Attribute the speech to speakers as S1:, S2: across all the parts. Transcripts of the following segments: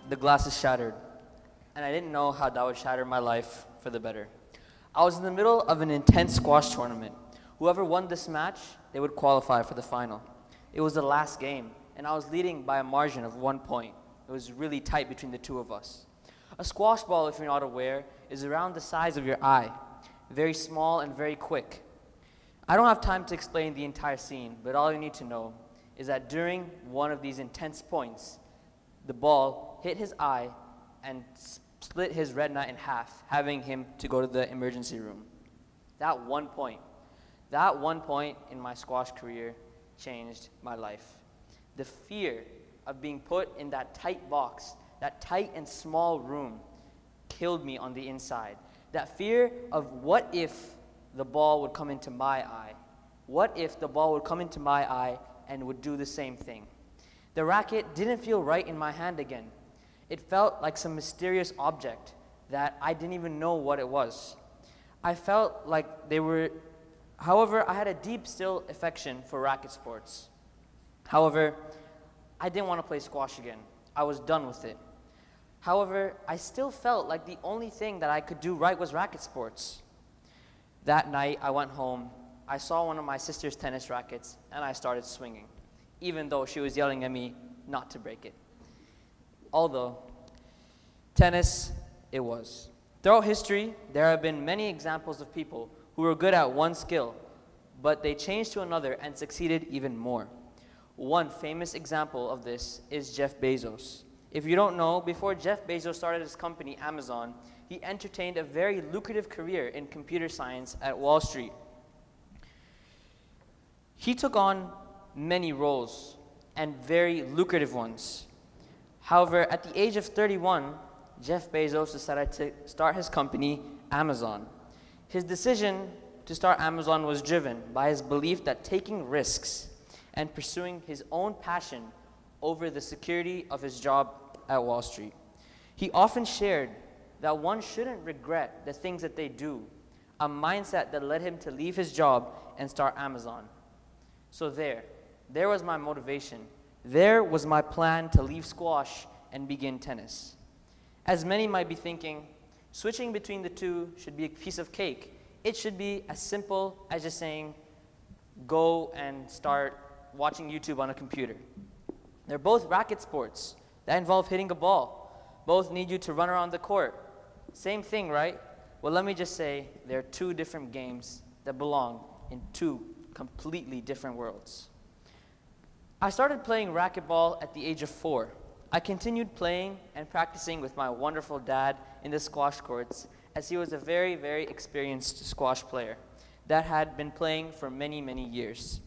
S1: The glass is shattered, and I didn't know how that would shatter my life for the better. I was in the middle of an intense squash tournament. Whoever won this match, they would qualify for the final. It was the last game, and I was leading by a margin of 1 point. It was really tight between the two of us. A squash ball, if you're not aware, is around the size of your eye, very small and very quick. I don't have time to explain the entire scene, but all you need to know is that during one of these intense points, the ball hit his eye and split his retina in half, having him to go to the emergency room. That one point in my squash career changed my life. The fear of being put in that tight box, that tight and small room, killed me on the inside. That fear of what if the ball would come into my eye? What if the ball would come into my eye and would do the same thing? The racket didn't feel right in my hand again. It felt like some mysterious object that I didn't even know what it was. I felt like they were, however, I had a deep still affection for racket sports. However, I didn't want to play squash again. I was done with it. However, I still felt like the only thing that I could do right was racket sports. That night, I went home, I saw one of my sister's tennis rackets, and I started swinging, even though she was yelling at me not to break it. Although, tennis, it was. Throughout history, there have been many examples of people who were good at one skill, but they changed to another and succeeded even more. One famous example of this is Jeff Bezos. If you don't know, before Jeff Bezos started his company, Amazon, he entertained a very lucrative career in computer science at Wall Street. He took on many roles, and very lucrative ones. However, at the age of 31, Jeff Bezos decided to start his company, Amazon. His decision to start Amazon was driven by his belief that taking risks and pursuing his own passion over the security of his job at Wall Street. He often shared that one shouldn't regret the things that they do, a mindset that led him to leave his job and start Amazon. So there was my motivation. There was my plan to leave squash and begin tennis. As many might be thinking, switching between the two should be a piece of cake. It should be as simple as just saying, go and start watching YouTube on a computer. They're both racket sports that involve hitting a ball. Both need you to run around the court. Same thing, right? Well, let me just say, they're two different games that belong in two completely different worlds. I started playing racquetball at the age of 4. I continued playing and practicing with my wonderful dad in the squash courts, as he was a very, very experienced squash player that had been playing for many, many years.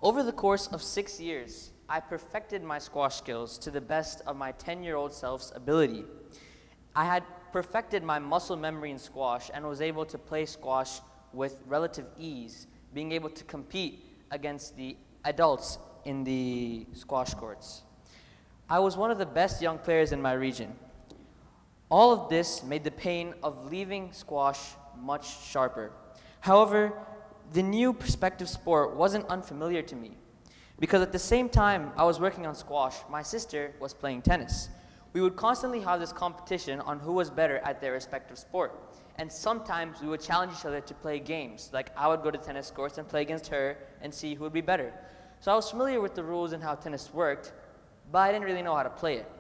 S1: Over the course of 6 years, I perfected my squash skills to the best of my 10-year-old self's ability. I had perfected my muscle memory in squash and was able to play squash with relative ease, being able to compete against the adults in the squash courts. I was one of the best young players in my region. All of this made the pain of leaving squash much sharper. However, the new prospective sport wasn't unfamiliar to me, because at the same time I was working on squash, my sister was playing tennis. We would constantly have this competition on who was better at their respective sport. And sometimes we would challenge each other to play games. Like I would go to tennis courts and play against her and see who would be better. So I was familiar with the rules and how tennis worked, but I didn't really know how to play it.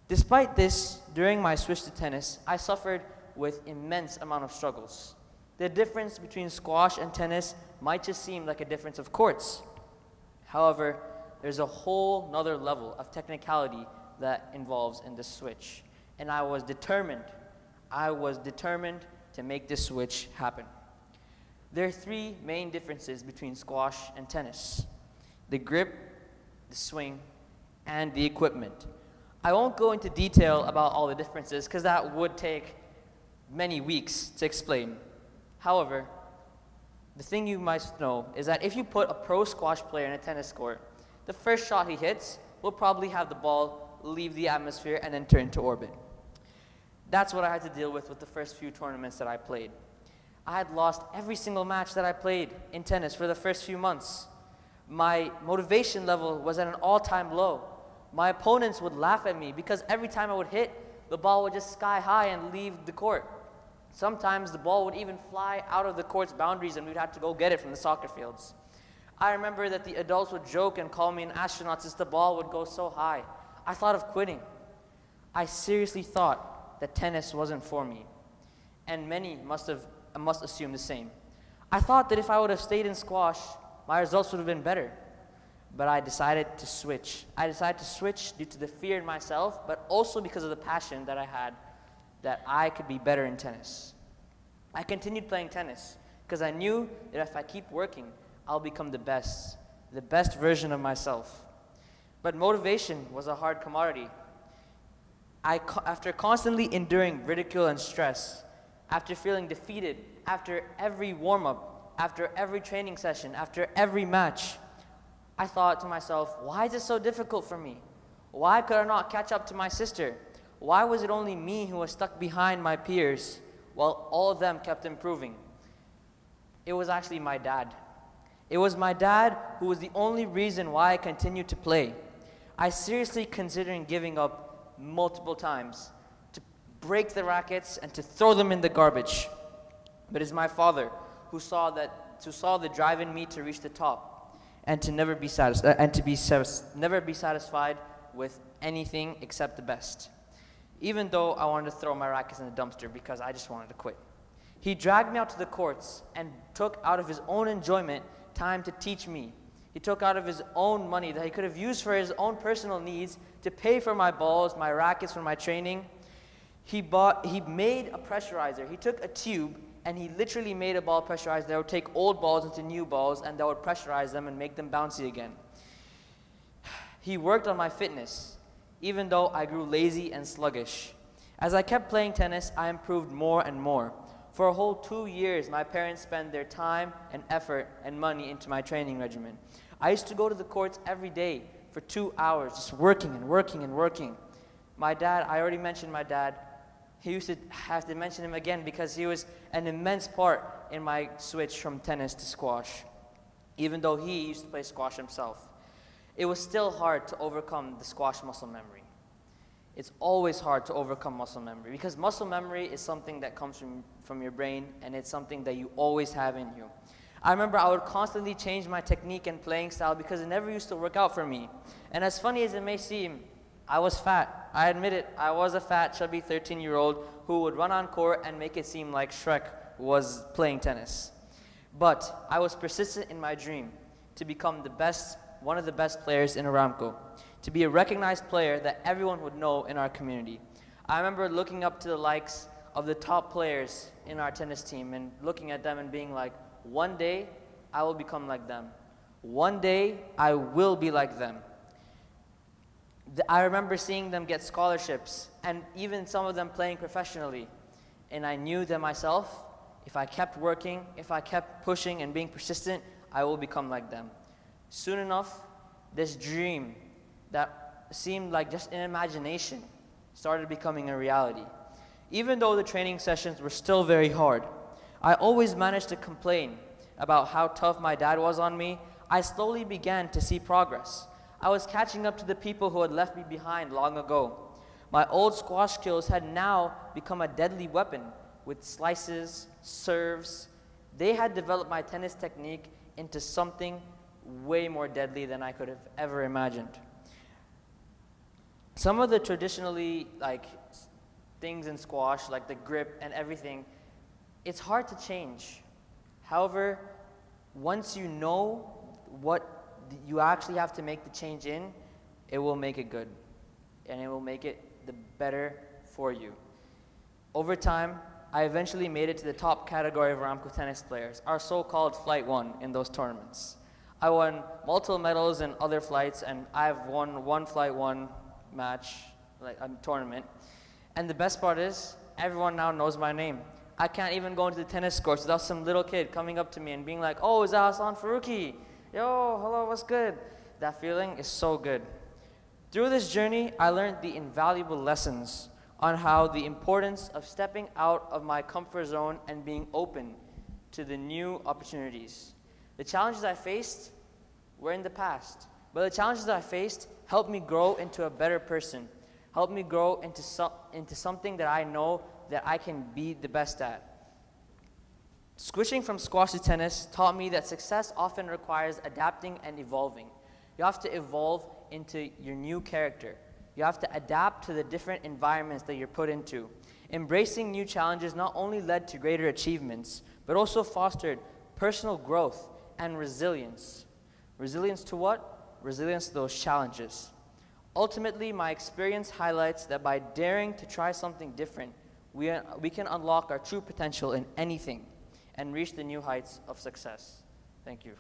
S1: Despite this, during my switch to tennis, I suffered with immense amount of struggles. The difference between squash and tennis might just seem like a difference of courts. However, there's a whole nother level of technicality that involves in this switch. And I was determined to make this switch happen. There are 3 main differences between squash and tennis: the grip, the swing, and the equipment. I won't go into detail about all the differences because that would take many weeks to explain. However, the thing you must know is that if you put a pro squash player in a tennis court, the first shot he hits will probably have the ball leave the atmosphere and then turn to orbit. That's what I had to deal with the first few tournaments that I played. I had lost every single match that I played in tennis for the first few months. My motivation level was at an all-time low. My opponents would laugh at me because every time I would hit, the ball would just sky high and leave the court. Sometimes the ball would even fly out of the court's boundaries and we'd have to go get it from the soccer fields. I remember that the adults would joke and call me an astronaut since the ball would go so high. I thought of quitting. I seriously thought that tennis wasn't for me. And many must assume the same. I thought that if I would have stayed in squash, my results would have been better. But I decided to switch. I decided to switch due to the fear in myself, but also because of the passion that I had that I could be better in tennis. I continued playing tennis because I knew that if I keep working, I'll become the best version of myself. But motivation was a hard commodity. After constantly enduring ridicule and stress, after feeling defeated, after every warm-up, after every training session, after every match, I thought to myself, why is it so difficult for me? Why could I not catch up to my sister? Why was it only me who was stuck behind my peers while all of them kept improving? It was actually my dad. It was my dad who was the only reason why I continued to play. I seriously considered giving up multiple times to break the rackets and to throw them in the garbage. But it's my father who saw the drive in me to reach the top and to never be satisfied with anything except the best. Even though I wanted to throw my rackets in the dumpster because I just wanted to quit. He dragged me out to the courts and took out of his own enjoyment time to teach me. He took out of his own money that he could have used for his own personal needs to pay for my balls, my rackets, for my training. He made a pressurizer. He took a tube and he literally made a ball pressurizer that would take old balls into new balls and that would pressurize them and make them bouncy again. He worked on my fitness, even though I grew lazy and sluggish. As I kept playing tennis, I improved more and more. For a whole 2 years, my parents spent their time and effort and money into my training regimen. I used to go to the courts every day for 2 hours, just working and working and working. My dad, I already mentioned my dad. He used to have to mention him again because he was an immense part in my switch from tennis to squash, even though he used to play squash himself. It was still hard to overcome the squash muscle memory. It's always hard to overcome muscle memory because muscle memory is something that comes from your brain and it's something that you always have in you. I remember I would constantly change my technique and playing style because it never used to work out for me. And as funny as it may seem, I was fat. I admit it, I was a fat, chubby 13-year-old who would run on court and make it seem like Shrek was playing tennis. But I was persistent in my dream to become one of the best players in Aramco, to be a recognized player that everyone would know in our community. I remember looking up to the likes of the top players in our tennis team and looking at them and being like, one day I will become like them. One day I will be like them. I remember seeing them get scholarships and even some of them playing professionally. And I knew that myself, if I kept working, if I kept pushing and being persistent, I will become like them. Soon enough, this dream that seemed like just an imagination started becoming a reality. Even though the training sessions were still very hard, I always managed to complain about how tough my dad was on me. I slowly began to see progress. I was catching up to the people who had left me behind long ago. My old squash skills had now become a deadly weapon with slices, serves. They had developed my tennis technique into something way more deadly than I could have ever imagined. Some of the traditionally things in squash, like the grip and everything, it's hard to change. However, once you know what you actually have to make the change in, it will make it good. And it will make it the better for you. Over time, I eventually made it to the top category of Aramco tennis players, our so-called Flight 1 in those tournaments. I won multiple medals in other flights, and I've won one Flight 1 match, a tournament. And the best part is, everyone now knows my name. I can't even go into the tennis courts without some little kid coming up to me and being like, oh, is that Hassaan Farooqi? Yo, hello, what's good? That feeling is so good. Through this journey, I learned the invaluable lessons on how the importance of stepping out of my comfort zone and being open to the new opportunities. The challenges I faced were in the past, but the challenges I faced helped me grow into a better person, helped me grow into something that I know that I can be the best at. Switching from squash to tennis taught me that success often requires adapting and evolving. You have to evolve into your new character. You have to adapt to the different environments that you're put into. Embracing new challenges not only led to greater achievements, but also fostered personal growth and resilience. Resilience to what? Resilience to those challenges. Ultimately, my experience highlights that by daring to try something different, we can unlock our true potential in anything and reach the new heights of success. Thank you.